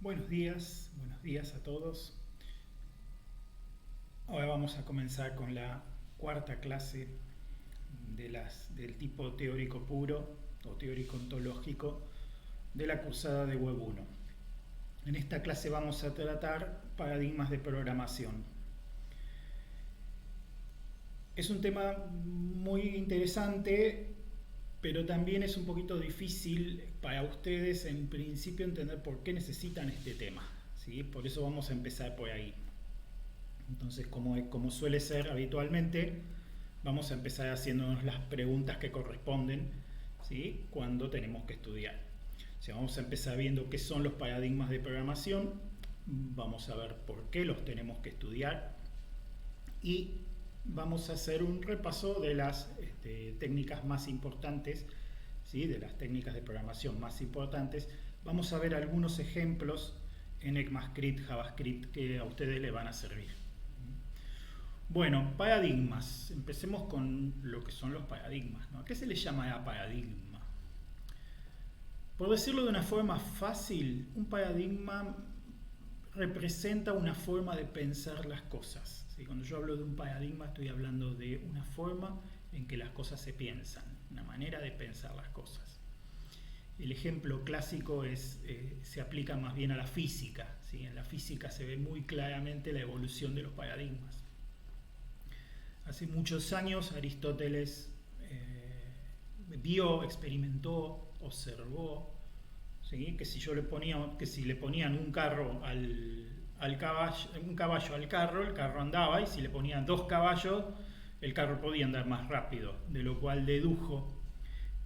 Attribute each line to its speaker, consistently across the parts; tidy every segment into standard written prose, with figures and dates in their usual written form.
Speaker 1: Buenos días a todos. Ahora vamos a comenzar con la cuarta clase del tipo teórico puro o teórico ontológico de la cursada de Web 1. En esta clase vamos a tratar paradigmas de programación. Es un tema muy interesante, pero también es un poquito difícil para ustedes en principio entender por qué necesitan este tema, ¿sí? Por eso vamos a empezar por ahí. Entonces, como suele ser habitualmente, vamos a empezar haciéndonos las preguntas que corresponden, ¿sí? Cuando tenemos que estudiar. O sea, vamos a empezar viendo qué son los paradigmas de programación, vamos a ver por qué los tenemos que estudiar y vamos a hacer un repaso de las técnicas más importantes, ¿sí? De las técnicas de programación más importantes. Vamos a ver algunos ejemplos en ECMAScript, JavaScript que a ustedes les van a servir. Bueno, paradigmas. Empecemos con lo que son los paradigmas, ¿no? ¿A qué se le llama paradigma? Por decirlo de una forma fácil, un paradigma representa una forma de pensar las cosas. ¿Sí? Cuando yo hablo de un paradigma estoy hablando de una forma en que las cosas se piensan, una manera de pensar las cosas. El ejemplo clásico se aplica más bien a la física, ¿sí? En la física se ve muy claramente la evolución de los paradigmas. Hace muchos años Aristóteles vio, experimentó, observó, ¿sí? Que si le ponían un caballo al carro, el carro andaba, y si le ponían 2 caballos, el carro podía andar más rápido, de lo cual dedujo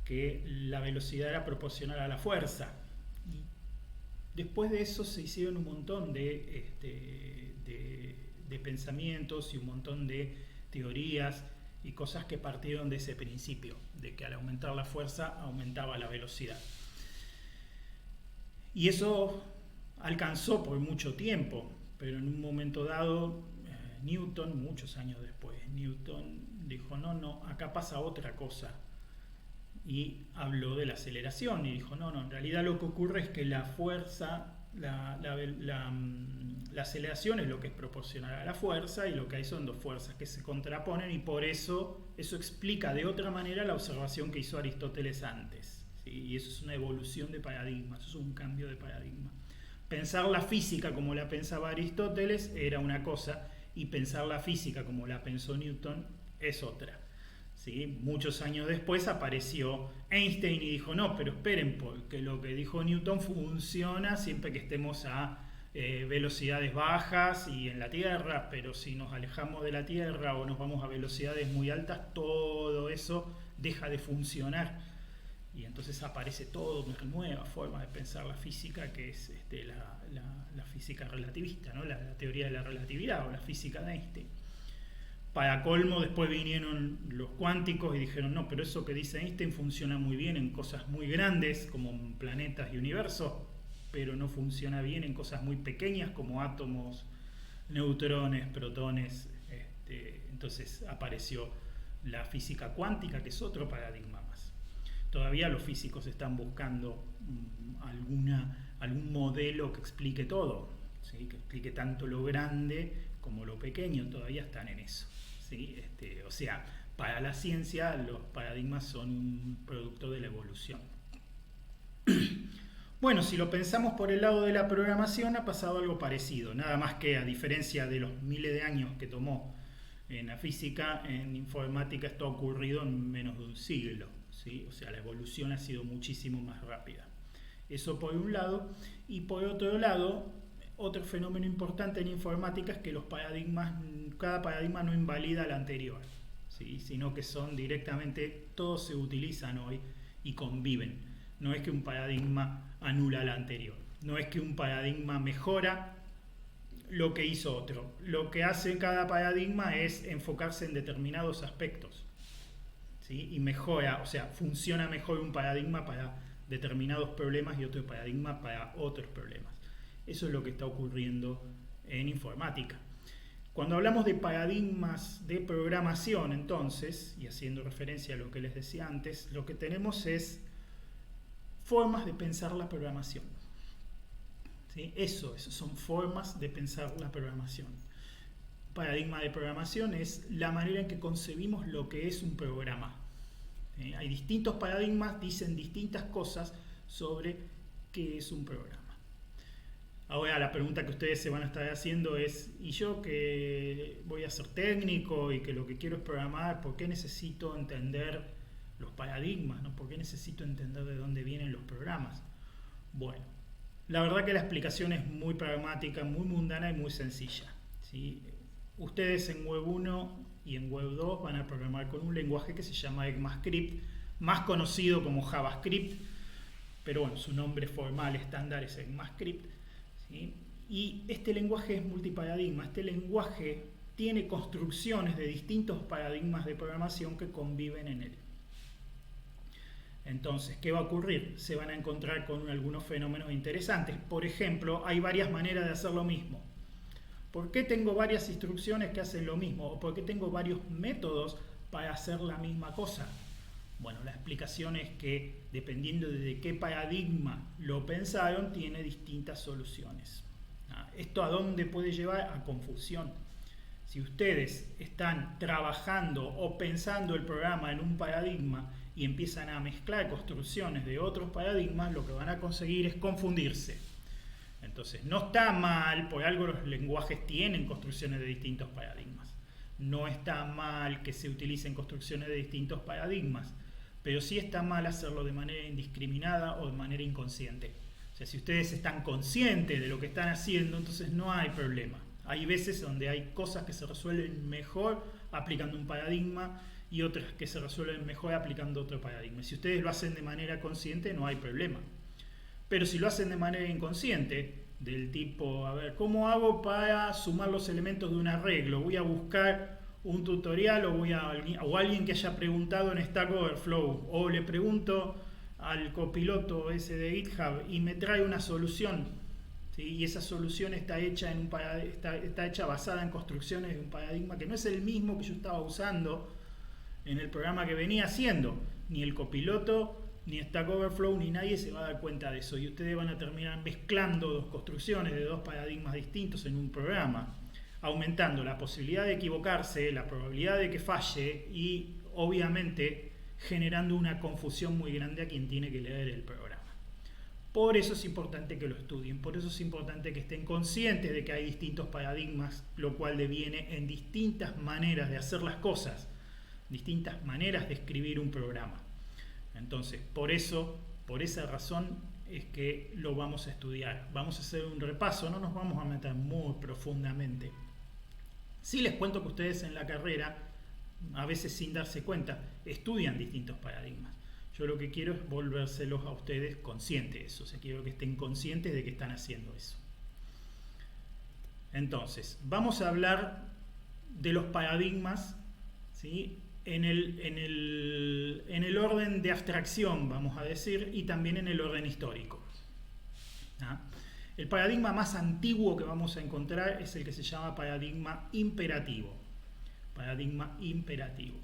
Speaker 1: que la velocidad era proporcional a la fuerza. Y después de eso se hicieron un montón de pensamientos y un montón de teorías y cosas que partieron de ese principio, de que al aumentar la fuerza aumentaba la velocidad. Y eso alcanzó por mucho tiempo, pero en un momento dado, Newton, muchos años después, Newton dijo, no, acá pasa otra cosa. Y habló de la aceleración y dijo, no, en realidad lo que ocurre es que la fuerza, la aceleración es lo que es proporcional a la fuerza, y lo que hay son 2 fuerzas que se contraponen, y por eso explica de otra manera la observación que hizo Aristóteles antes, ¿sí? Y eso es una evolución de paradigma, eso es un cambio de paradigma. Pensar la física como la pensaba Aristóteles era una cosa, y pensar la física como la pensó Newton es otra. ¿Sí? Muchos años después apareció Einstein y dijo, no, pero esperen, porque lo que dijo Newton funciona siempre que estemos a velocidades bajas y en la Tierra, pero si nos alejamos de la Tierra o nos vamos a velocidades muy altas, todo eso deja de funcionar. Y entonces aparece toda una nueva forma de pensar la física, que es la física relativista, ¿no? La teoría de la relatividad o la física de Einstein. Para colmo, después vinieron los cuánticos y dijeron, no, pero eso que dice Einstein funciona muy bien en cosas muy grandes como planetas y universos, pero no funciona bien en cosas muy pequeñas como átomos, neutrones, protones. Entonces apareció la física cuántica, que es otro paradigma más. Todavía los físicos están buscando algún modelo que explique todo, ¿sí? Que explique tanto lo grande como lo pequeño, todavía están en eso. ¿Sí? O sea, para la ciencia los paradigmas son un producto de la evolución. Bueno, si lo pensamos por el lado de la programación, ha pasado algo parecido, nada más que a diferencia de los miles de años que tomó en la física, en informática esto ha ocurrido en menos de un siglo, ¿sí? O sea, la evolución ha sido muchísimo más rápida. Eso por un lado, y por otro lado, otro fenómeno importante en informática es que cada paradigma no invalida al anterior, ¿sí? Sino que son directamente, todos se utilizan hoy y conviven. No es que un paradigma anula al anterior, no es que un paradigma mejora lo que hizo otro. Lo que hace cada paradigma es enfocarse en determinados aspectos, ¿sí? Y mejora, o sea, funciona mejor un paradigma para determinados problemas y otro paradigma para otros problemas. Eso es lo que está ocurriendo en informática. Cuando hablamos de paradigmas de programación, entonces, y haciendo referencia a lo que les decía antes, lo que tenemos es formas de pensar la programación. ¿sí? Eso son formas de pensar la programación. Paradigma de programación es la manera en que concebimos lo que es un programa. Hay distintos paradigmas, dicen distintas cosas sobre qué es un programa. Ahora la pregunta que ustedes se van a estar haciendo es, ¿y yo que voy a ser técnico y que lo que quiero es programar, por qué necesito entender los paradigmas, ¿no? ¿Por qué necesito entender de dónde vienen los programas? Bueno, la verdad que la explicación es muy pragmática, muy mundana y muy sencilla, ¿sí? Ustedes en Web 1 y en Web 2 van a programar con un lenguaje que se llama ECMAScript, más conocido como JavaScript, pero bueno, su nombre formal estándar es ECMAScript, ¿sí? Y este lenguaje es multiparadigma. Este lenguaje tiene construcciones de distintos paradigmas de programación que conviven en él. Entonces, ¿qué va a ocurrir? Se van a encontrar con algunos fenómenos interesantes. Por ejemplo, hay varias maneras de hacer lo mismo. ¿Por qué tengo varias instrucciones que hacen lo mismo? ¿O por qué tengo varios métodos para hacer la misma cosa? Bueno, la explicación es que dependiendo de qué paradigma lo pensaron, tiene distintas soluciones. ¿Esto a dónde puede llevar? A confusión. Si ustedes están trabajando o pensando el programa en un paradigma y empiezan a mezclar construcciones de otros paradigmas, lo que van a conseguir es confundirse. Entonces, no está mal, por algo los lenguajes tienen construcciones de distintos paradigmas. No está mal que se utilicen construcciones de distintos paradigmas, pero sí está mal hacerlo de manera indiscriminada o de manera inconsciente. O sea, si ustedes están conscientes de lo que están haciendo, entonces no hay problema. Hay veces donde hay cosas que se resuelven mejor aplicando un paradigma y otras que se resuelven mejor aplicando otro paradigma. Si ustedes lo hacen de manera consciente, no hay problema. Pero si lo hacen de manera inconsciente, del tipo, a ver, ¿cómo hago para sumar los elementos de un arreglo? Voy a buscar un tutorial o alguien que haya preguntado en Stack Overflow, o le pregunto al copiloto ese de GitHub y me trae una solución, ¿sí? Y esa solución está hecha basada en construcciones de un paradigma que no es el mismo que yo estaba usando en el programa que venía haciendo. Ni el copiloto, ni Stack Overflow, ni nadie se va a dar cuenta de eso, y ustedes van a terminar mezclando dos construcciones de dos paradigmas distintos en un programa, aumentando la posibilidad de equivocarse, la probabilidad de que falle y obviamente generando una confusión muy grande a quien tiene que leer el programa. Por eso es importante que lo estudien, por eso es importante que estén conscientes de que hay distintos paradigmas, lo cual deviene en distintas maneras de hacer las cosas, distintas maneras de escribir un programa. Entonces, por esa razón es que lo vamos a estudiar. Vamos a hacer un repaso, no nos vamos a meter muy profundamente. Sí les cuento que ustedes en la carrera, a veces sin darse cuenta, estudian distintos paradigmas. Yo lo que quiero es volvérselos a ustedes conscientes de eso. O sea, quiero que estén conscientes de que están haciendo eso. Entonces, vamos a hablar de los paradigmas, ¿sí? En el orden de abstracción, vamos a decir, y también en el orden histórico. El paradigma más antiguo que vamos a encontrar es el que se llama paradigma imperativo. Paradigma imperativo.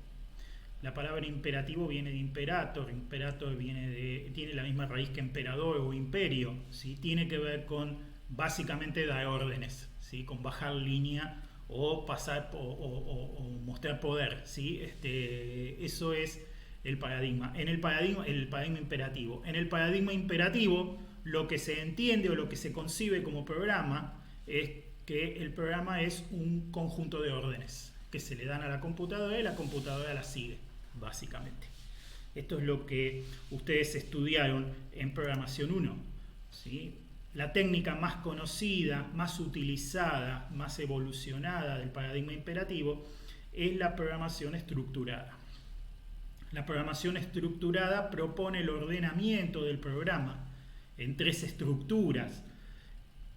Speaker 1: La palabra imperativo viene de imperator. Imperator tiene la misma raíz que emperador o imperio, ¿sí? Tiene que ver con básicamente dar órdenes, ¿sí? Con bajar línea o pasar o mostrar poder, ¿sí? Eso es el paradigma. El paradigma imperativo. En el paradigma imperativo, lo que se entiende o lo que se concibe como programa es que el programa es un conjunto de órdenes que se le dan a la computadora y la computadora las sigue, básicamente. Esto es lo que ustedes estudiaron en Programación 1, ¿sí? La técnica más conocida, más utilizada, más evolucionada del paradigma imperativo es la programación estructurada. La programación estructurada propone el ordenamiento del programa en 3 estructuras.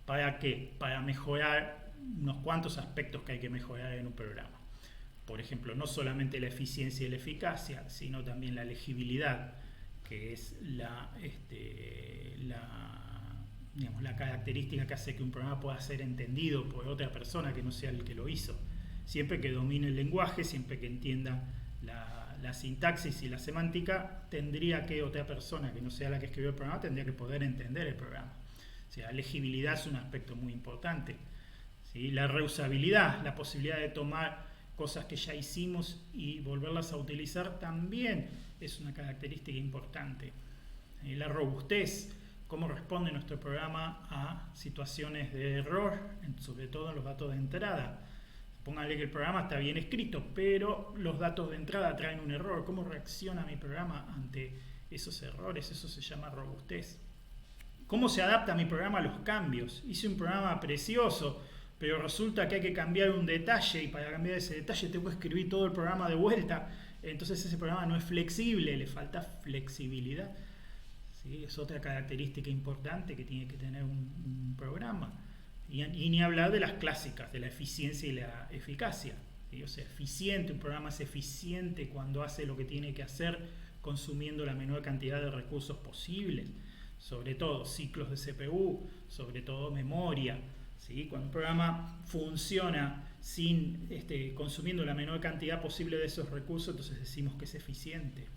Speaker 1: ¿Para qué? Para mejorar unos cuantos aspectos que hay que mejorar en un programa. Por ejemplo, no solamente la eficiencia y la eficacia, sino también la legibilidad, que es la característica que hace que un programa pueda ser entendido por otra persona que no sea el que lo hizo. Siempre que domine el lenguaje, siempre que entienda la sintaxis y la semántica, tendría que otra persona que no sea la que escribió el programa tendría que poder entender el programa. sea, legibilidad es un aspecto muy importante, ¿sí? La reusabilidad, la posibilidad de tomar cosas que ya hicimos y volverlas a utilizar también es una característica importante. La robustez, cómo responde nuestro programa a situaciones de error, sobre todo en los datos de entrada. Póngale que el programa está bien escrito, pero los datos de entrada traen un error. ¿Cómo reacciona mi programa ante esos errores? Eso se llama robustez. ¿Cómo se adapta mi programa a los cambios? Hice un programa precioso, pero resulta que hay que cambiar un detalle y para cambiar ese detalle tengo que escribir todo el programa de vuelta. Entonces ese programa no es flexible, le falta flexibilidad. ¿Sí? Es otra característica importante que tiene que tener un programa. Y ni hablar de las clásicas, de la eficiencia y la eficacia. ¿Sí? O sea, eficiente, un programa es eficiente cuando hace lo que tiene que hacer consumiendo la menor cantidad de recursos posibles. Sobre todo ciclos de CPU, sobre todo memoria. ¿Sí? Cuando un programa funciona sin consumiendo la menor cantidad posible de esos recursos, entonces decimos que es eficiente.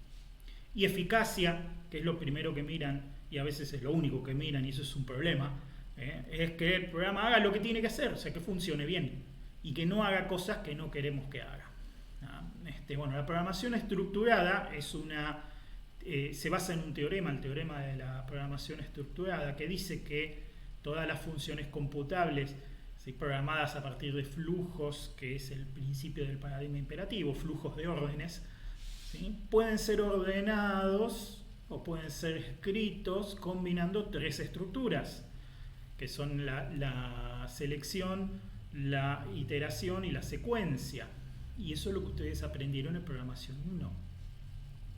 Speaker 1: Y eficacia, que es lo primero que miran, y a veces es lo único que miran, y eso es un problema, es que el programa haga lo que tiene que hacer, o sea, que funcione bien, y que no haga cosas que no queremos que haga. Bueno, la programación estructurada es se basa en un teorema, el teorema de la programación estructurada, que dice que todas las funciones computables, ¿sí? Programadas a partir de flujos, que es el principio del paradigma imperativo, flujos de órdenes, ¿sí? Pueden ser ordenados o pueden ser escritos combinando tres estructuras, que son la selección, la iteración y la secuencia. Y eso es lo que ustedes aprendieron en programación 1.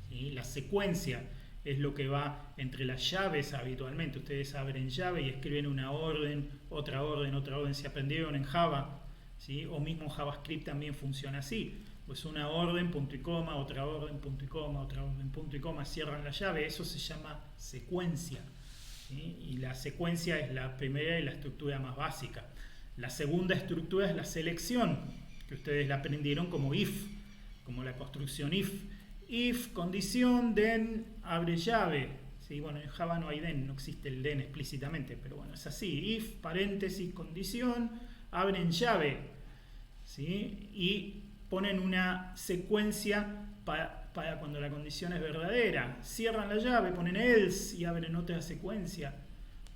Speaker 1: ¿Sí? La secuencia es lo que va entre las llaves habitualmente. Ustedes abren llave y escriben una orden, otra orden, otra orden. Si aprendieron en Java, ¿sí? O mismo JavaScript también funciona así. Pues una orden, punto y coma, otra orden, punto y coma, otra orden, punto y coma, cierran la llave. Eso se llama secuencia. ¿Sí? Y la secuencia es la primera y la estructura más básica. La segunda estructura es la selección, que ustedes la aprendieron como if, como la construcción if. If, condición, then, abre llave. ¿Sí? Bueno, en Java no hay then, no existe el then explícitamente, pero bueno, es así. If, paréntesis, condición, abren llave. ¿Sí? Y ponen una secuencia para cuando la condición es verdadera. Cierran la llave, ponen else y abren otra secuencia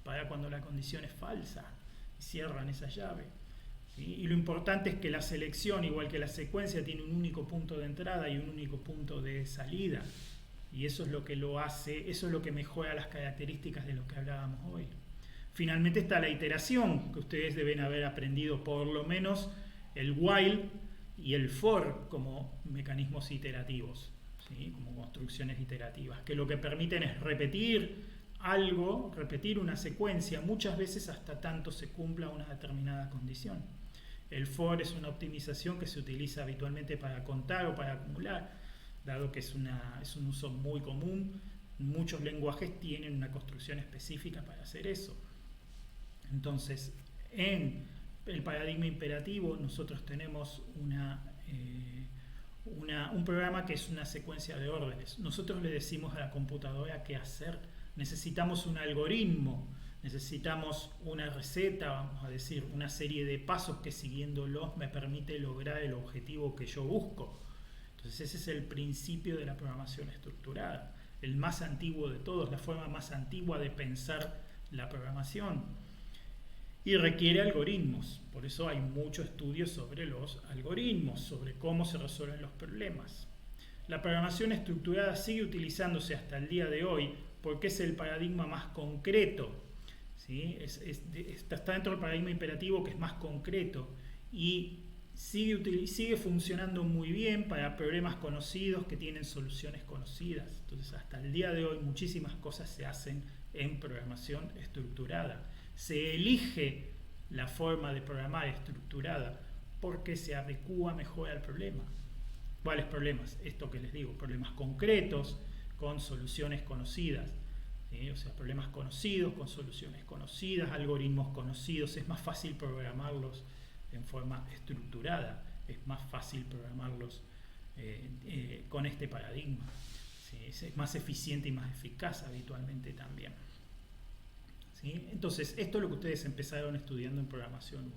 Speaker 1: para cuando la condición es falsa. Y cierran esa llave. ¿Sí? Y lo importante es que la selección, igual que la secuencia, tiene un único punto de entrada y un único punto de salida. Y eso es lo que lo hace, eso es lo que mejora las características de lo que hablábamos hoy. Finalmente está la iteración, que ustedes deben haber aprendido por lo menos el while y el for como mecanismos iterativos, ¿sí? Como construcciones iterativas, que lo que permiten es repetir algo, repetir una secuencia, muchas veces hasta tanto se cumpla una determinada condición. El for es una optimización que se utiliza habitualmente para contar o para acumular, dado que es un uso muy común. Muchos lenguajes tienen una construcción específica para hacer eso. Entonces, en el paradigma imperativo nosotros tenemos un programa que es una secuencia de órdenes. Nosotros le decimos a la computadora qué hacer. Necesitamos un algoritmo, necesitamos una receta, vamos a decir, una serie de pasos que siguiéndolos me permite lograr el objetivo que yo busco. Entonces ese es el principio de la programación estructurada, el más antiguo de todos, la forma más antigua de pensar la programación. Y requiere algoritmos, por eso hay mucho estudio sobre los algoritmos, sobre cómo se resuelven los problemas. La programación estructurada sigue utilizándose hasta el día de hoy porque es el paradigma más concreto, ¿sí? Está dentro del paradigma imperativo, que es más concreto, y sigue funcionando muy bien para problemas conocidos que tienen soluciones conocidas. Entonces hasta el día de hoy muchísimas cosas se hacen en programación estructurada. Se elige la forma de programar estructurada porque se adecúa mejor al problema. ¿Cuáles problemas? Esto que les digo, problemas concretos con soluciones conocidas, ¿sí? O sea, problemas conocidos con soluciones conocidas, algoritmos conocidos. Es más fácil programarlos en forma estructurada, es más fácil programarlos con este paradigma, ¿sí? Es más eficiente y más eficaz habitualmente también. ¿sí? Entonces, esto es lo que ustedes empezaron estudiando en programación 1.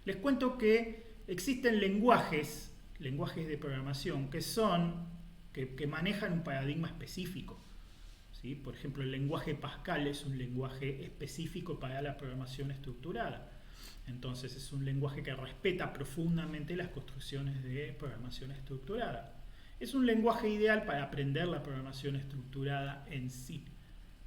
Speaker 1: Les cuento que existen lenguajes de programación que manejan un paradigma específico. ¿Sí? Por ejemplo, el lenguaje Pascal es un lenguaje específico para la programación estructurada. Entonces es un lenguaje que respeta profundamente las construcciones de programación estructurada. Es un lenguaje ideal para aprender la programación estructurada en sí.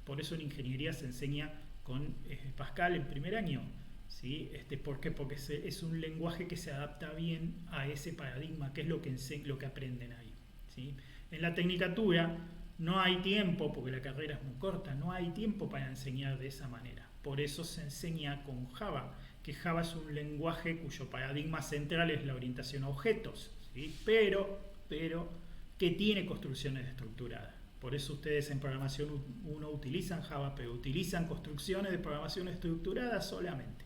Speaker 1: Por eso en ingeniería se enseña con Pascal en primer año. ¿Sí? ¿Por qué? Porque es un lenguaje que se adapta bien a ese paradigma, que es lo que aprenden ahí. ¿Sí? En la tecnicatura no hay tiempo, porque la carrera es muy corta, no hay tiempo para enseñar de esa manera. Por eso se enseña con Java, que Java es un lenguaje cuyo paradigma central es la orientación a objetos, ¿sí? pero que tiene construcciones estructuradas. Por eso ustedes en programación 1 utilizan Java, pero utilizan construcciones de programación estructurada solamente.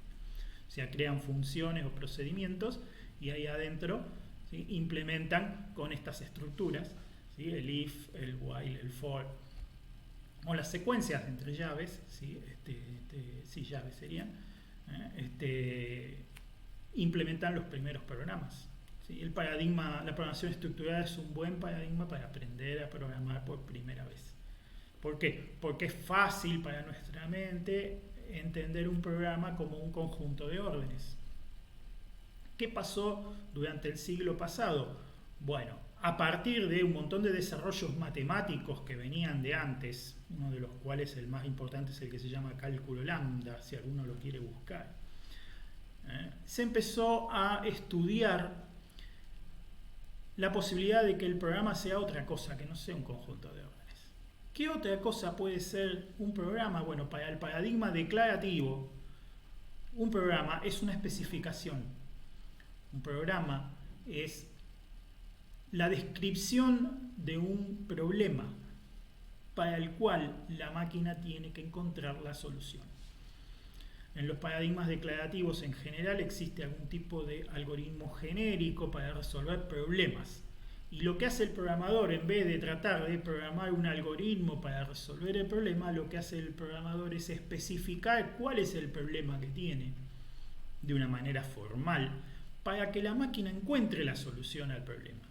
Speaker 1: O sea, crean funciones o procedimientos y ahí adentro, ¿sí?, implementan con estas estructuras, ¿sí?, el if, el while, el for, o las secuencias entre llaves, ¿sí? Llaves serían, implementan los primeros programas. ¿Sí? La programación estructurada es un buen paradigma para aprender a programar por primera vez. ¿Por qué? Porque es fácil para nuestra mente entender un programa como un conjunto de órdenes. ¿Qué pasó durante el siglo pasado? Bueno, a partir de un montón de desarrollos matemáticos que venían de antes, uno de los cuales el más importante es el que se llama cálculo lambda, si alguno lo quiere buscar, se empezó a estudiar la posibilidad de que el programa sea otra cosa, que no sea un conjunto de órdenes. ¿Qué otra cosa puede ser un programa? Bueno, para el paradigma declarativo, un programa es una especificación. Un programa es la descripción de un problema para el cual la máquina tiene que encontrar la solución. En los paradigmas declarativos en general existe algún tipo de algoritmo genérico para resolver problemas. Y lo que hace el programador, en vez de tratar de programar un algoritmo para resolver el problema, lo que hace el programador es especificar cuál es el problema que tiene de una manera formal para que la máquina encuentre la solución al problema.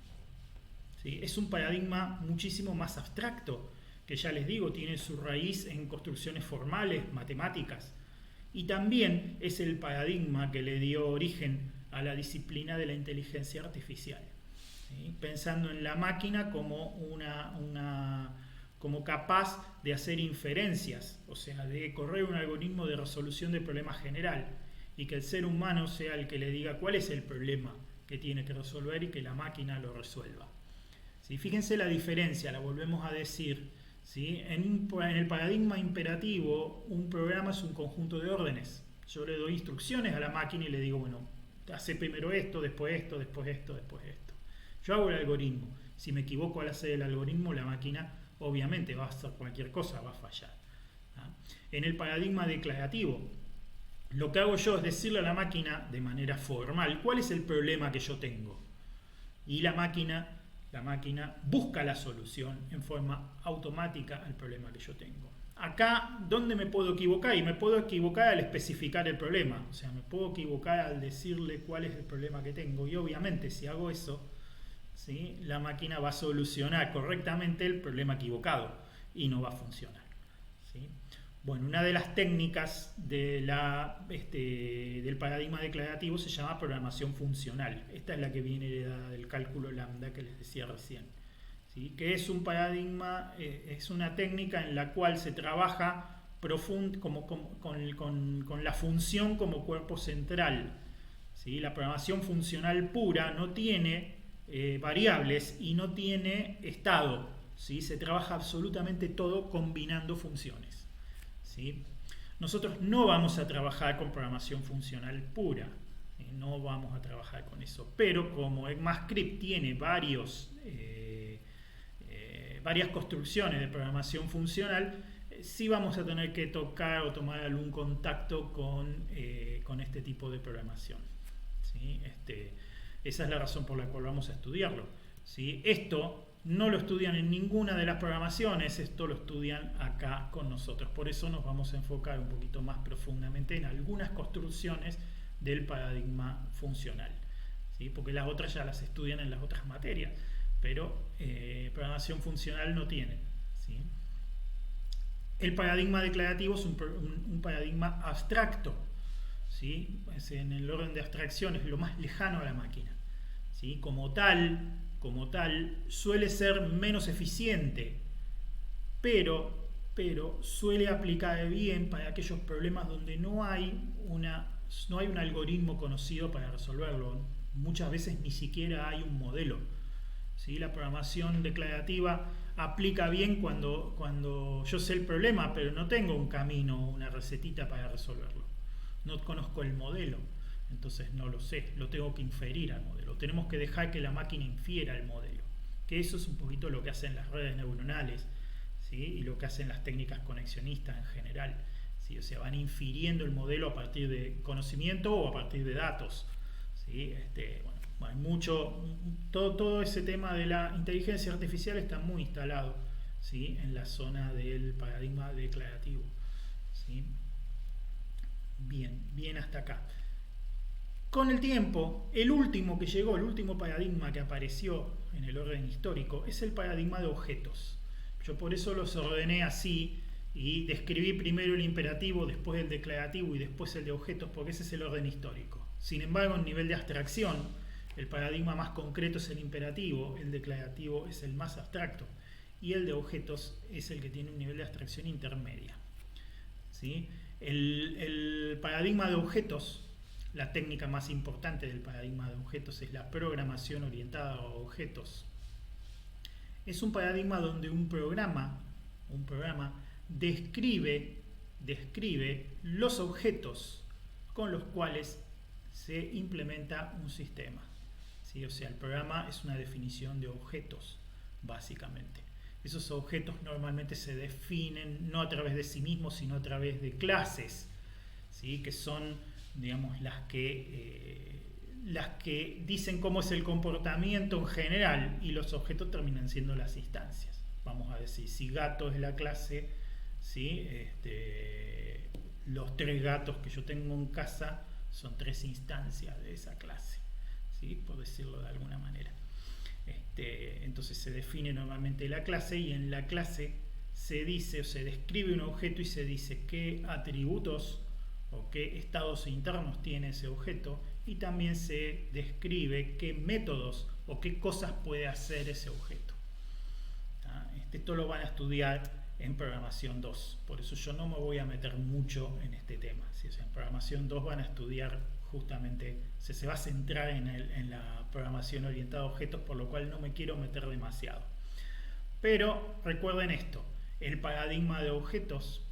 Speaker 1: ¿Sí? Es un paradigma muchísimo más abstracto, que ya les digo, tiene su raíz en construcciones formales, matemáticas. Y también es el paradigma que le dio origen a la disciplina de la inteligencia artificial. ¿Sí? Pensando en la máquina como como capaz de hacer inferencias, o sea, de correr un algoritmo de resolución de problema general, y que el ser humano sea el que le diga cuál es el problema que tiene que resolver y que la máquina lo resuelva. ¿Sí? Fíjense la diferencia, la volvemos a decir. ¿Sí? En el paradigma imperativo, un programa es un conjunto de órdenes. Yo le doy instrucciones a la máquina y le digo, bueno, hace primero esto, después esto, después esto, después esto. Yo hago el algoritmo. Si me equivoco al hacer el algoritmo, la máquina obviamente va a hacer cualquier cosa, va a fallar. ¿Ah? En el paradigma declarativo, lo que hago yo es decirle a la máquina de manera formal cuál es el problema que yo tengo. Y la máquina busca la solución en forma automática al problema que yo tengo. Acá, ¿dónde me puedo equivocar? Y me puedo equivocar al especificar el problema. O sea, me puedo equivocar al decirle cuál es el problema que tengo. Y obviamente, si hago eso, ¿sí?, la máquina va a solucionar correctamente el problema equivocado y no va a funcionar. ¿Sí? Bueno, una de las técnicas del paradigma declarativo se llama programación funcional. Esta es la que viene heredada del cálculo lambda que les decía recién. ¿Sí? Que es un paradigma, es una técnica en la cual se trabaja con la función como cuerpo central. ¿Sí? La programación funcional pura no tiene variables y no tiene estado. ¿Sí? Se trabaja absolutamente todo combinando funciones. ¿Sí? Nosotros no vamos a trabajar con programación funcional pura, no vamos a trabajar con eso, pero como ECMAScript tiene varias construcciones de programación funcional, sí vamos a tener que tocar o tomar algún contacto con este tipo de programación. ¿Sí? Esa es la razón por la cual vamos a estudiarlo. ¿Sí? Esto no lo estudian en ninguna de las programaciones, esto lo estudian acá con nosotros. Por eso nos vamos a enfocar un poquito más profundamente en algunas construcciones del paradigma funcional, ¿sí? Porque las otras ya las estudian en las otras materias, pero programación funcional no tienen, ¿sí? El paradigma declarativo es un paradigma abstracto, ¿sí? Es en el orden de abstracción, es lo más lejano a la máquina, ¿sí? Como tal, suele ser menos eficiente, pero suele aplicar bien para aquellos problemas donde no hay un algoritmo conocido para resolverlo. Muchas veces ni siquiera hay un modelo, ¿sí? La programación declarativa aplica bien cuando yo sé el problema, pero no tengo un camino, una recetita para resolverlo. No conozco el modelo. Entonces no lo sé, lo tengo que inferir al modelo. Tenemos que dejar que la máquina infiera el modelo. Que eso es un poquito lo que hacen las redes neuronales, ¿sí? Y lo que hacen las técnicas conexionistas en general, ¿sí? O sea, van infiriendo el modelo a partir de conocimiento o a partir de datos, ¿sí? Hay todo ese tema de la inteligencia artificial está muy instalado, ¿sí? En la zona del paradigma declarativo, ¿sí? Bien hasta acá. Con el tiempo, el último paradigma que apareció en el orden histórico es el paradigma de objetos. Yo por eso los ordené así y describí primero el imperativo, después el declarativo y después el de objetos, porque ese es el orden histórico. Sin embargo, en nivel de abstracción, el paradigma más concreto es el imperativo, el declarativo es el más abstracto y el de objetos es el que tiene un nivel de abstracción intermedia, ¿sí? El paradigma de objetos, la técnica más importante del paradigma de objetos es la programación orientada a objetos. Es un paradigma donde un programa describe los objetos con los cuales se implementa un sistema, ¿sí? O sea, el programa es una definición de objetos, básicamente. Esos objetos normalmente se definen no a través de sí mismos, sino a través de clases, ¿sí? Que son, digamos, las que dicen cómo es el comportamiento en general, y los objetos terminan siendo las instancias. Vamos a decir, si gato es la clase, ¿sí? Los 3 gatos que yo tengo en casa son 3 instancias de esa clase, ¿sí? Por decirlo de alguna manera. Entonces se define normalmente la clase, y en la clase se dice o se describe un objeto y se dice qué atributos o qué estados internos tiene ese objeto, y también se describe qué métodos o qué cosas puede hacer ese objeto. Esto lo van a estudiar en programación 2, por eso yo no me voy a meter mucho en este tema, ¿sí? O sea, en programación 2 van a estudiar justamente, se va a centrar en la programación orientada a objetos, por lo cual no me quiero meter demasiado. Pero recuerden esto, el paradigma de objetos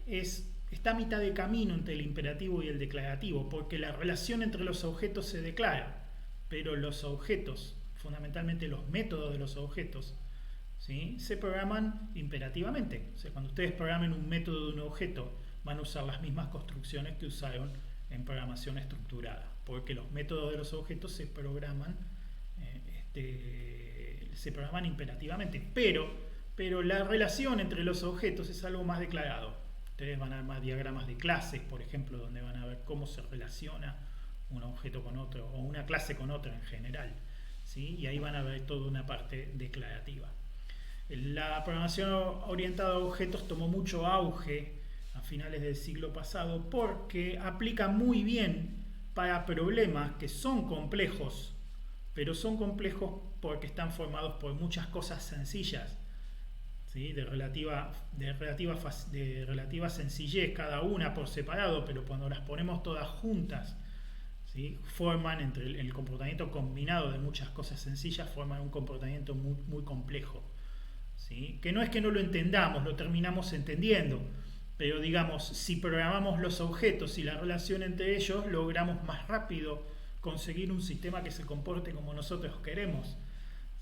Speaker 1: está a mitad de camino entre el imperativo y el declarativo, porque la relación entre los objetos se declara, pero los objetos, fundamentalmente los métodos de los objetos, ¿sí? Se programan imperativamente. O sea, cuando ustedes programen un método de un objeto, van a usar las mismas construcciones que usaron en programación estructurada, porque los métodos de los objetos se programan imperativamente, pero la relación entre los objetos es algo más declarado. Ustedes van a ver más diagramas de clases, por ejemplo, donde van a ver cómo se relaciona un objeto con otro o una clase con otra en general, ¿sí? Y ahí van a ver toda una parte declarativa. La programación orientada a objetos tomó mucho auge a finales del siglo pasado porque aplica muy bien para problemas que son complejos, pero son complejos porque están formados por muchas cosas sencillas, ¿sí? de relativa sencillez cada una por separado, pero cuando las ponemos todas juntas, ¿sí? Forman entre el comportamiento combinado de muchas cosas sencillas, forman un comportamiento muy, muy complejo, ¿sí? Que no es que no lo entendamos, lo terminamos entendiendo, pero digamos, si programamos los objetos y la relación entre ellos, logramos más rápido conseguir un sistema que se comporte como nosotros queremos,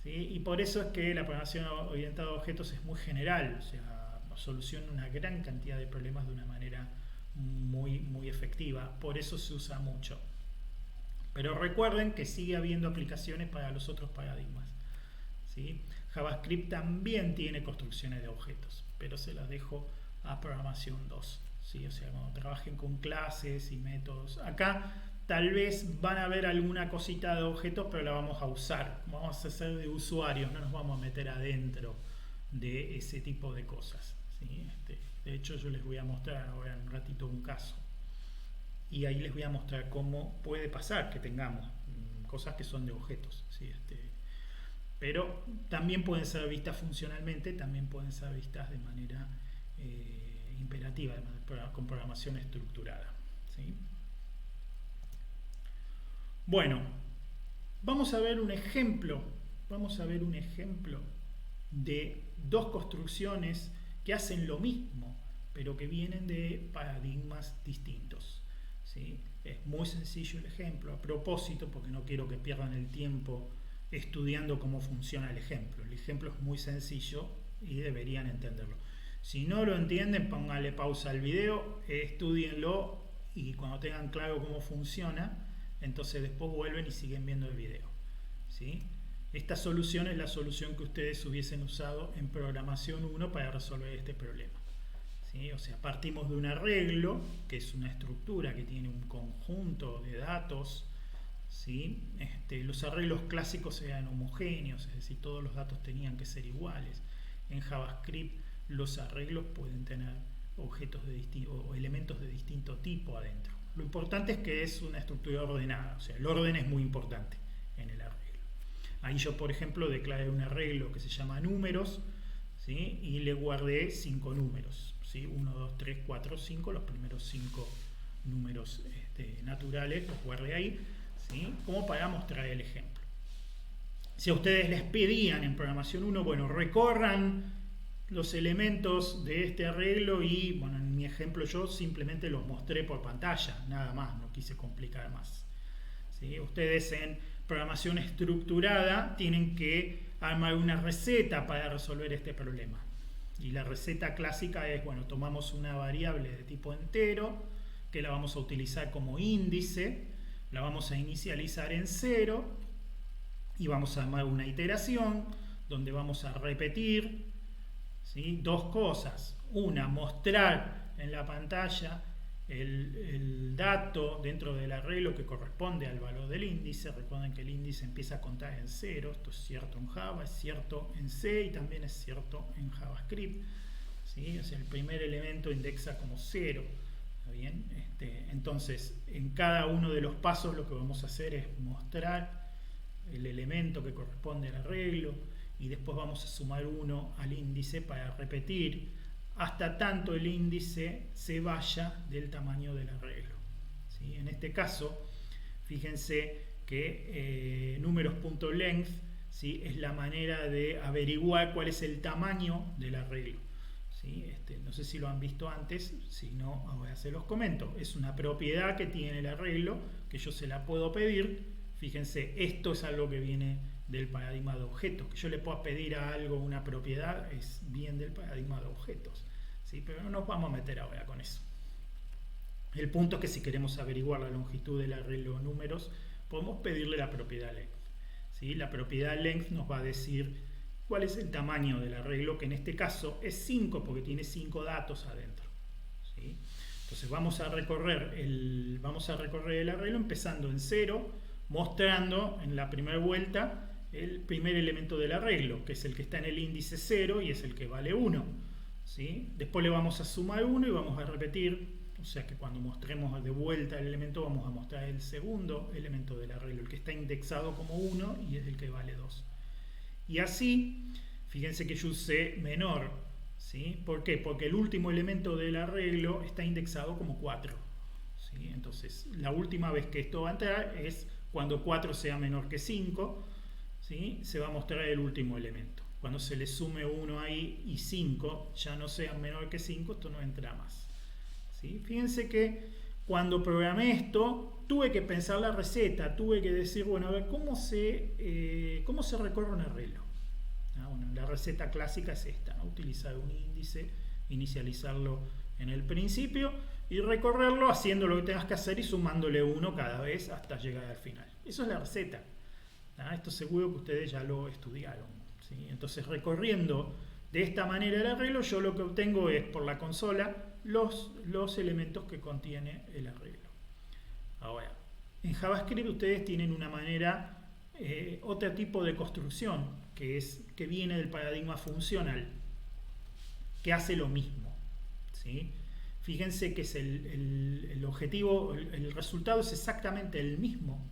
Speaker 1: ¿sí? Y por eso es que la programación orientada a objetos es muy general, o sea, soluciona una gran cantidad de problemas de una manera muy, muy efectiva, por eso se usa mucho. Pero recuerden que sigue habiendo aplicaciones para los otros paradigmas, ¿sí? JavaScript también tiene construcciones de objetos, pero se las dejo a programación 2. ¿Sí? O sea, cuando trabajen con clases y métodos. Acá tal vez van a ver alguna cosita de objetos, pero la vamos a usar. Vamos a hacer de usuarios, no nos vamos a meter adentro de ese tipo de cosas. ¿Sí? De hecho, yo les voy a mostrar ahora en un ratito un caso. Y ahí les voy a mostrar cómo puede pasar que tengamos cosas que son de objetos. ¿Sí? Pero también pueden ser vistas funcionalmente, también pueden ser vistas de manera imperativa, con programación estructurada. ¿Sí? Bueno, vamos a ver un ejemplo. Vamos a ver un ejemplo de dos construcciones que hacen lo mismo, pero que vienen de paradigmas distintos. ¿Sí? Es muy sencillo el ejemplo, a propósito, porque no quiero que pierdan el tiempo estudiando cómo funciona el ejemplo. El ejemplo es muy sencillo y deberían entenderlo. Si no lo entienden, pónganle pausa al video, estudienlo y cuando tengan claro cómo funciona, entonces después vuelven y siguen viendo el video. ¿Sí? Esta solución es la solución que ustedes hubiesen usado en programación 1 para resolver este problema. ¿Sí? O sea, partimos de un arreglo, que es una estructura que tiene un conjunto de datos. ¿Sí? Los arreglos clásicos eran homogéneos, es decir, todos los datos tenían que ser iguales. En JavaScript los arreglos pueden tener objetos o elementos de distinto tipo adentro. Lo importante es que es una estructura ordenada, o sea, el orden es muy importante en el arreglo. Ahí yo, por ejemplo, declaré un arreglo que se llama números, ¿sí? Y le guardé 5 números, ¿sí? 1, 2, 3, 4, 5, los primeros 5 números naturales los guardé ahí, ¿sí? Como para mostrar el ejemplo. Si a ustedes les pedían en programación 1, bueno, recorran los elementos de este arreglo y, bueno, en mi ejemplo yo simplemente los mostré por pantalla, nada más, no quise complicar más. ¿Sí? Ustedes en programación estructurada tienen que armar una receta para resolver este problema. Y la receta clásica es, bueno, tomamos una variable de tipo entero que la vamos a utilizar como índice, la vamos a inicializar en 0 y vamos a armar una iteración donde vamos a repetir, ¿sí? Dos cosas. Una, mostrar en la pantalla el dato dentro del arreglo que corresponde al valor del índice. Recuerden que el índice empieza a contar en 0. Esto es cierto en Java, es cierto en C y también es cierto en JavaScript. ¿Sí? O sea, el primer elemento indexa como 0. ¿Está bien? Entonces, en cada uno de los pasos lo que vamos a hacer es mostrar el elemento que corresponde al arreglo y después vamos a sumar 1 al índice para repetir hasta tanto el índice se vaya del tamaño del arreglo. ¿Sí? En este caso, fíjense que números.length, ¿sí? Es la manera de averiguar cuál es el tamaño del arreglo. ¿Sí? No sé si lo han visto antes, si no, ahora se los comento. Es una propiedad que tiene el arreglo que yo se la puedo pedir. Fíjense, esto es algo que viene del paradigma de objetos. Que yo le pueda pedir a algo una propiedad es bien del paradigma de objetos. ¿Sí? Pero no nos vamos a meter ahora con eso. El punto es que si queremos averiguar la longitud del arreglo números, podemos pedirle la propiedad length. ¿Sí? La propiedad length nos va a decir cuál es el tamaño del arreglo, que en este caso es 5 porque tiene 5 datos adentro. ¿Sí? Entonces vamos a recorrer el arreglo empezando en 0, mostrando en la primera vuelta el primer elemento del arreglo, que es el que está en el índice 0 y es el que vale 1. ¿Sí? Después le vamos a sumar 1 y vamos a repetir, o sea que cuando mostremos de vuelta el elemento vamos a mostrar el segundo elemento del arreglo, el que está indexado como 1 y es el que vale 2. Y así, fíjense que yo usé menor. ¿Sí? ¿Por qué? Porque el último elemento del arreglo está indexado como 4. ¿Sí? Entonces, la última vez que esto va a entrar es cuando 4 sea menor que 5. ¿Sí? Se va a mostrar el último elemento. Cuando se le sume 1 ahí y 5 ya no sean menor que 5, esto no entra más. ¿Sí? Fíjense que cuando programé esto, tuve que pensar la receta, tuve que decir, bueno, a ver, ¿cómo se recorre un arreglo? Bueno, la receta clásica es esta, ¿no? Utilizar un índice, inicializarlo en el principio y recorrerlo haciendo lo que tengas que hacer y sumándole 1 cada vez hasta llegar al final. Eso es la receta. Esto seguro que ustedes ya lo estudiaron. ¿Sí? ¿sí? Entonces, recorriendo de esta manera el arreglo, yo lo que obtengo es por la consola los elementos que contiene el arreglo. Ahora, en JavaScript ustedes tienen una manera, otro tipo de construcción, que viene del paradigma funcional, que hace lo mismo, ¿sí? Fíjense que es el objetivo, el resultado es exactamente el mismo.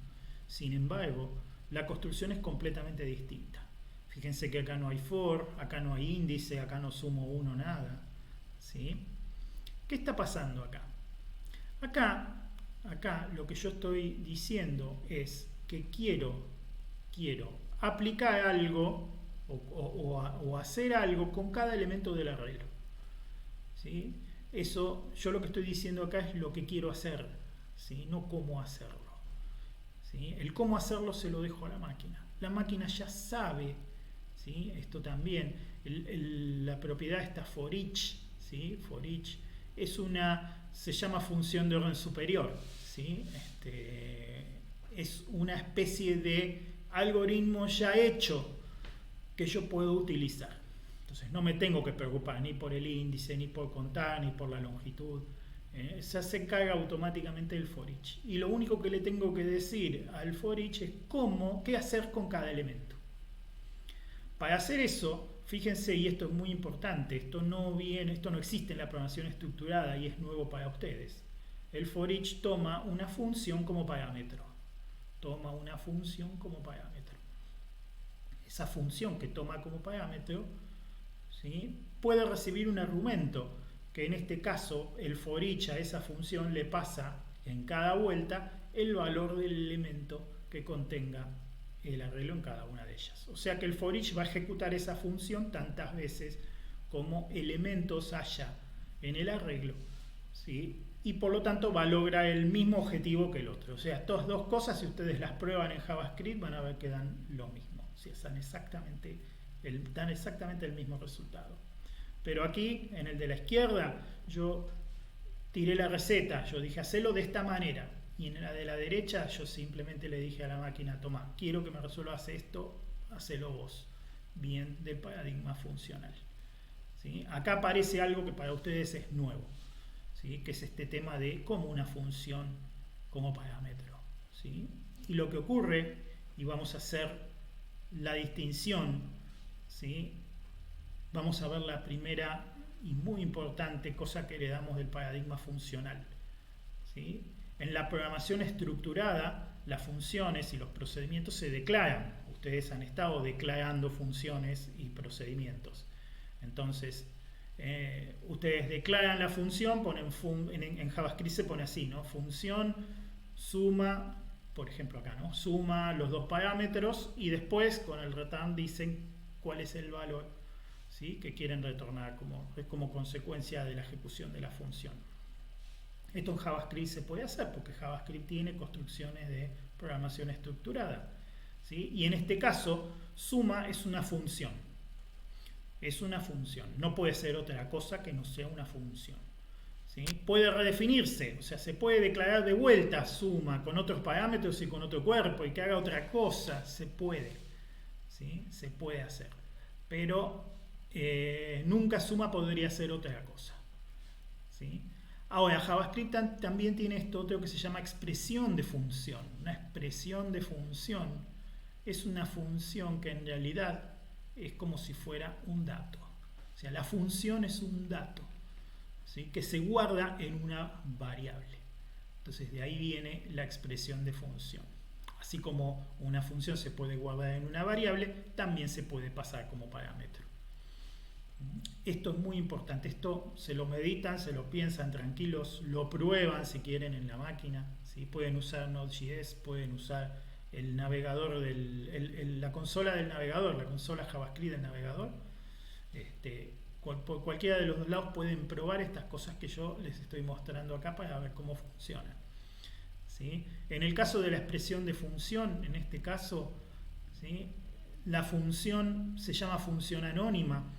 Speaker 1: Sin embargo, la construcción es completamente distinta. Fíjense que acá no hay for, acá no hay índice, acá no sumo 1, nada, ¿sí? ¿Qué está pasando acá? Acá lo que yo estoy diciendo es que quiero aplicar algo o hacer algo con cada elemento del arreglo, ¿sí? Eso, yo lo que estoy diciendo acá es lo que quiero hacer, ¿sí? No cómo hacerlo, ¿sí? El cómo hacerlo se lo dejo a la máquina. La máquina ya sabe, ¿sí? Esto también, la propiedad está for each, ¿sí? For each se llama función de orden superior, ¿sí? Es una especie de algoritmo ya hecho que yo puedo utilizar. Entonces no me tengo que preocupar ni por el índice, ni por contar, ni por la longitud. Se encarga automáticamente el for each. Y lo único que le tengo que decir al for each es qué hacer con cada elemento. Para hacer eso, fíjense, y esto es muy importante, esto no existe en la programación estructurada y es nuevo para ustedes. El for each toma una función como parámetro. Esa función que toma como parámetro, ¿sí? Puede recibir un argumento, que en este caso el for each a esa función le pasa en cada vuelta el valor del elemento que contenga el arreglo en cada una de ellas. O sea que el for each va a ejecutar esa función tantas veces como elementos haya en el arreglo, ¿sí? Y por lo tanto va a lograr el mismo objetivo que el otro. O sea, estas dos cosas, si ustedes las prueban en JavaScript, van a ver que dan lo mismo. O sea, dan exactamente el mismo resultado. Pero aquí, en el de la izquierda, yo tiré la receta, yo dije, hacelo de esta manera. Y en la de la derecha, yo simplemente le dije a la máquina, toma, quiero que me resuelvas esto, hacelo vos. Bien, del paradigma funcional, ¿sí? Acá aparece algo que para ustedes es nuevo, ¿sí? Que es este tema de cómo una función como parámetro, ¿sí? Y lo que ocurre, y vamos a hacer la distinción, ¿sí? Vamos a ver la primera y muy importante cosa que heredamos del paradigma funcional, ¿sí? En la programación estructurada, las funciones y los procedimientos se declaran. Ustedes han estado declarando funciones y procedimientos. Entonces, ustedes declaran la función, en JavaScript se pone así, ¿no? Función suma, por ejemplo acá, ¿no? Suma los dos parámetros y después con el return dicen cuál es el valor, ¿sí? Que quieren retornar como consecuencia de la ejecución de la función. Esto en JavaScript se puede hacer porque JavaScript tiene construcciones de programación estructurada, ¿sí? Y en este caso, suma es una función. Es una función. No puede ser otra cosa que no sea una función, ¿sí? Puede redefinirse, o sea, se puede declarar de vuelta suma con otros parámetros y con otro cuerpo y que haga otra cosa. Se puede, ¿sí? Se puede hacer. Pero nunca suma podría ser otra cosa, ¿sí? Ahora, JavaScript también tiene esto otro que se llama expresión de función. Una expresión de función es una función que en realidad es como si fuera un dato. O sea, la función es un dato, ¿sí? Que se guarda en una variable. Entonces, de ahí viene la expresión de función. Así como una función se puede guardar en una variable, también se puede pasar como parámetro. Esto es muy importante, esto se lo meditan, se lo piensan tranquilos, lo prueban si quieren en la máquina, ¿sí? Pueden usar Node.js, pueden usar el navegador, la consola del navegador, la consola JavaScript del navegador. Por cualquiera de los dos lados pueden probar estas cosas que yo les estoy mostrando acá para ver cómo funcionan, ¿sí? En el caso de la expresión de función, en este caso, ¿sí? La función se llama función anónima.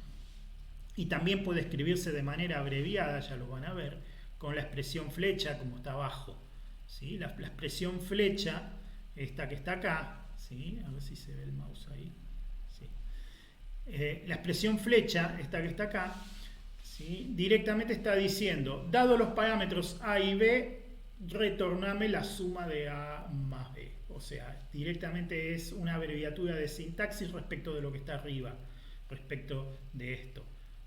Speaker 1: Y también puede escribirse de manera abreviada, ya lo van a ver, con la expresión flecha como está abajo, ¿sí? La expresión flecha, esta que está acá, ¿sí? A ver si se ve el mouse ahí, ¿sí? La expresión flecha, esta que está acá, ¿sí? Directamente está diciendo, dado los parámetros A y B, retorname la suma de A más B. O sea, directamente es una abreviatura de sintaxis respecto de lo que está arriba, respecto de esto,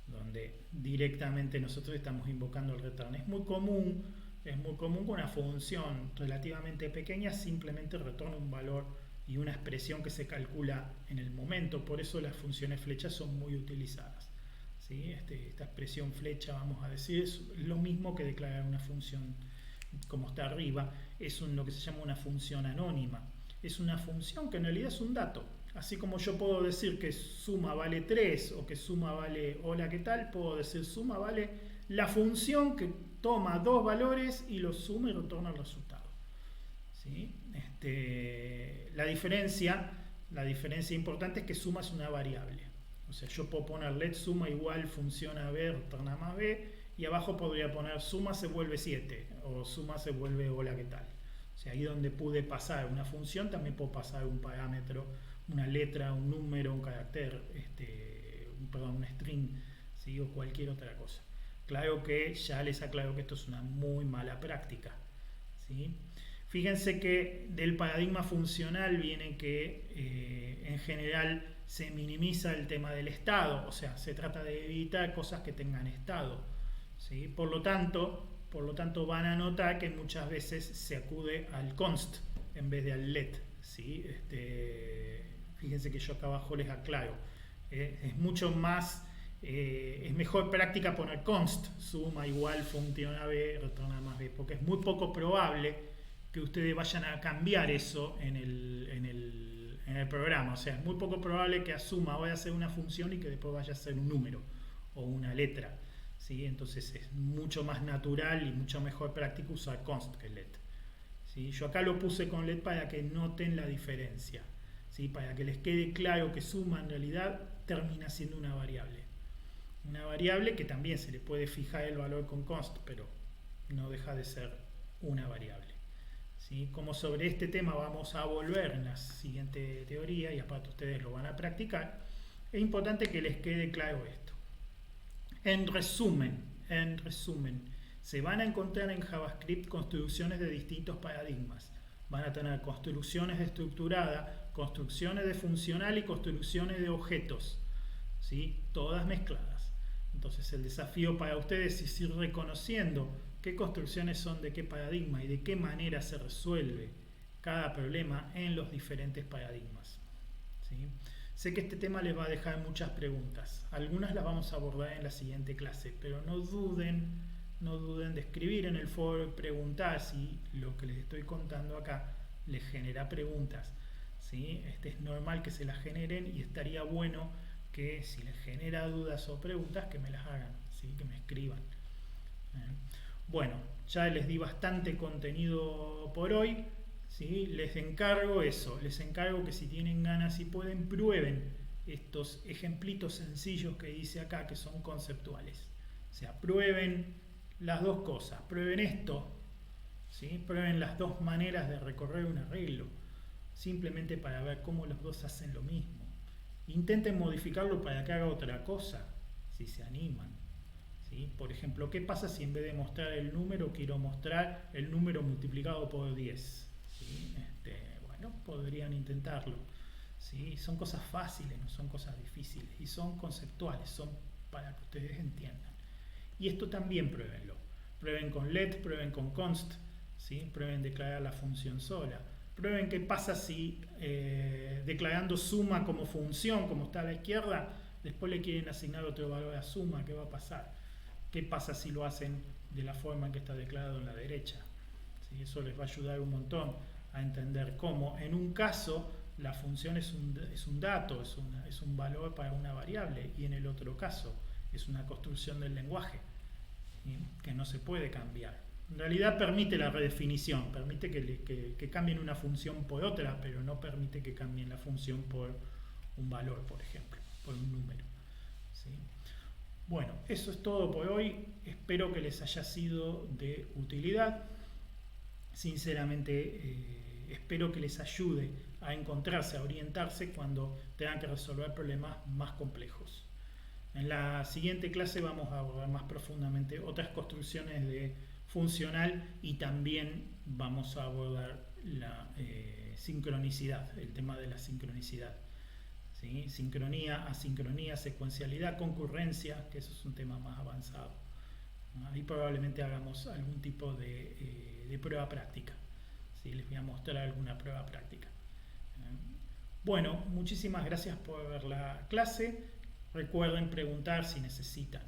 Speaker 1: donde directamente nosotros estamos invocando el return. Es muy común que una función relativamente pequeña simplemente retorne un valor y una expresión que se calcula en el momento. Por eso las funciones flechas son muy utilizadas, ¿sí? Esta expresión flecha, vamos a decir, es lo mismo que declarar una función como está arriba. Es lo que se llama una función anónima. Es una función que en realidad es un dato. Así como yo puedo decir que suma vale 3 o que suma vale hola, ¿qué tal? Puedo decir suma vale la función que toma dos valores y los suma y retorna el resultado, ¿sí? La diferencia importante es que suma es una variable. O sea, yo puedo poner let suma igual función a b retorna más b, y abajo podría poner suma se vuelve 7 o suma se vuelve hola, ¿qué tal? O sea, ahí donde pude pasar una función, también puedo pasar un parámetro, una letra, un número, un carácter, un string, ¿sí? O cualquier otra cosa. Claro que ya les aclaro que esto es una muy mala práctica, ¿sí? Fíjense que del paradigma funcional viene que en general se minimiza el tema del estado, o sea, se trata de evitar cosas que tengan estado, ¿sí? Por lo tanto van a notar que muchas veces se acude al const en vez de al let, ¿sí? Fíjense que yo acá abajo les aclaro, es mucho más, es mejor práctica poner const, suma igual función a b, retorna más b, porque es muy poco probable que ustedes vayan a cambiar eso en el programa. O sea, es muy poco probable que asuma vaya a ser una función y que después vaya a ser un número o una letra, ¿sí? Entonces es mucho más natural y mucho mejor práctico usar const que let, ¿sí? Yo acá lo puse con let para que noten la diferencia, ¿sí? Para que les quede claro que suma en realidad termina siendo una variable. Una variable que también se le puede fijar el valor con const, pero no deja de ser una variable, ¿sí? Como sobre este tema vamos a volver en la siguiente teoría y aparte ustedes lo van a practicar, es importante que les quede claro esto. En resumen, se van a encontrar en JavaScript construcciones de distintos paradigmas. Van a tener construcciones de estructurada, construcciones de funcional y construcciones de objetos, ¿sí? Todas mezcladas. Entonces el desafío para ustedes es ir reconociendo qué construcciones son de qué paradigma y de qué manera se resuelve cada problema en los diferentes paradigmas, ¿sí? Sé que este tema les va a dejar muchas preguntas. Algunas las vamos a abordar en la siguiente clase, pero no duden de escribir en el foro y preguntar si lo que les estoy contando acá les genera preguntas, ¿sí? Es normal que se las generen y estaría bueno que si les genera dudas o preguntas que me las hagan, ¿sí? Que me escriban. Bueno, ya les di bastante contenido por hoy, ¿sí? Les encargo que si tienen ganas y pueden, prueben estos ejemplitos sencillos que dice acá, que son conceptuales. O sea, prueben las dos cosas, prueben esto, ¿sí? Prueben las dos maneras de recorrer un arreglo, simplemente para ver cómo los dos hacen lo mismo. Intenten modificarlo para que haga otra cosa, si se animan, ¿sí? Por ejemplo, ¿qué pasa si en vez de mostrar el número quiero mostrar el número multiplicado por 10? ¿Sí? Bueno, podrían intentarlo, ¿sí? Son cosas fáciles, no son cosas difíciles y son conceptuales, son para que ustedes entiendan. Y esto también pruébenlo. Prueben con let, prueben con const, ¿sí? Prueben declarar la función sola. Prueben qué pasa si declarando suma como función, como está a la izquierda, después le quieren asignar otro valor a suma, ¿qué va a pasar? ¿Qué pasa si lo hacen de la forma en que está declarado en la derecha? ¿Sí? Eso les va a ayudar un montón a entender cómo en un caso la función es un dato, es un valor para una variable, y en el otro caso es una construcción del lenguaje, ¿sí? Que no se puede cambiar. En realidad permite la redefinición, permite que cambien una función por otra, pero no permite que cambien la función por un valor, por ejemplo, por un número, ¿sí? Bueno, eso es todo por hoy. Espero que les haya sido de utilidad. Sinceramente, espero que les ayude a encontrarse, a orientarse cuando tengan que resolver problemas más complejos. En la siguiente clase vamos a abordar más profundamente otras construcciones de funcional y también vamos a abordar la sincronicidad, el tema de la sincronicidad. ¿Sí? Sincronía, asincronía, secuencialidad, concurrencia, que eso es un tema más avanzado. Ahí probablemente hagamos algún tipo de prueba práctica. ¿Sí? Les voy a mostrar alguna prueba práctica. Bueno, muchísimas gracias por ver la clase. Recuerden preguntar si necesitan